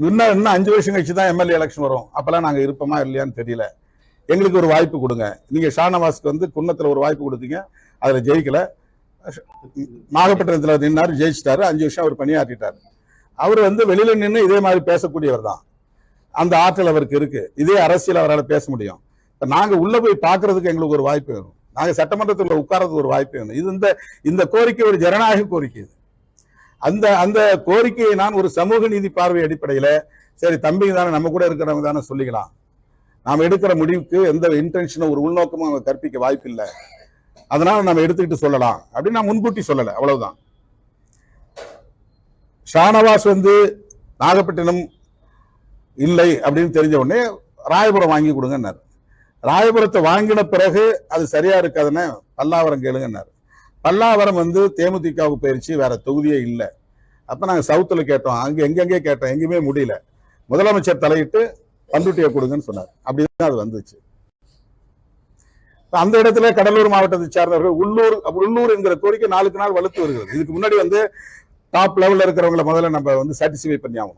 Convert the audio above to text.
இன்னும் 5 வருஷம் கழிச்சு தான் எம்எல்ஏ எலெக்ஷன் வரும். அப்பெல்லாம் நாங்க இருப்போமா இல்லையான்னு தெரியல. எங்களுக்கு ஒரு வாய்ப்பு கொடுங்க. நீங்க ஷானவாஸ்க்கு வந்து குன்னத்துல ஒரு வாய்ப்பு கொடுத்தீங்க, அதுல ஜெயிக்கல. நாகப்பட்டினத்துல நின்னாரு, ஜெயிச்சிட்டாரு. 5 வருஷம் அவர் பணியாற்றிட்டாரு. அவர் வந்து வெளியில நின்று இதே மாதிரி பேசக்கூடியவர் தான். அந்த ஆற்றல் அவருக்கு இருக்கு. இதே அரசியல் அவரால் பேச முடியும். நாங்க உள்ள போய் பாக்குறதுக்கு எங்களுக்கு ஒரு வாய்ப்பு வேணும். நாங்க சட்டமன்றத்தில் உட்கார்றதுக்கு ஒரு வாய்ப்பு வேணும். இது இந்த கோரிக்கை ஒரு ஜனநாயக கோரிக்கை. அந்த கோரிக்கையை நான் ஒரு சமூக நீதி பார்வை அடிப்படையில, சரி தம்பிங்க தானே, நம்ம கூட இருக்கிறவங்க தானே சொல்லிக்கலாம். நாம் எடுக்கிற முடிவுக்கு எந்த இன்டென்ஷனும் ஒரு உள்நோக்கமும் அவங்க கற்பிக்க வாய்ப்பு இல்லை, அதனால நம்ம எடுத்துக்கிட்டு சொல்லலாம் அப்படின்னு நான் முன்கூட்டி சொல்லலை. அவ்வளவுதான். ஷானவாஸ் வந்து நாகப்பட்டினம் இல்லை அப்படின்னு தெரிஞ்ச உடனே ராயபுரம் வாங்கி கொடுங்கன்னாரு. ராயபுரத்தை வாங்கின பிறகு அது சரியா இருக்காதுன்னு பல்லாவரம் கேளுங்கன்னாரு. பல்லாவரம் வந்து தேமுதிகவுக்கு போயிருச்சு, வேற தொகுதியே இல்லை. அப்ப நாங்க சவுத்துல கேட்டோம், எங்கெங்கே கேட்டோம், எங்கேயுமே முடியல. முதலமைச்சர் தலையிட்டு பண்ருட்டியை கொடுங்கன்னு சொன்னார். அப்படிதான் அது வந்துச்சு. அந்த இடத்துல கடலூர் மாவட்டத்தை சார்ந்தவர்கள் உள்ளூர் என்கிற கோரிக்கை நாளுக்கு நாள் வலுத்து வருகிறது. இதுக்கு முன்னாடி வந்து டாப் லெவல்ல இருக்கிறவங்களை முதல்ல நம்ம வந்து சாட்டிஸ்ஃபை பண்ணி ஆகணும்.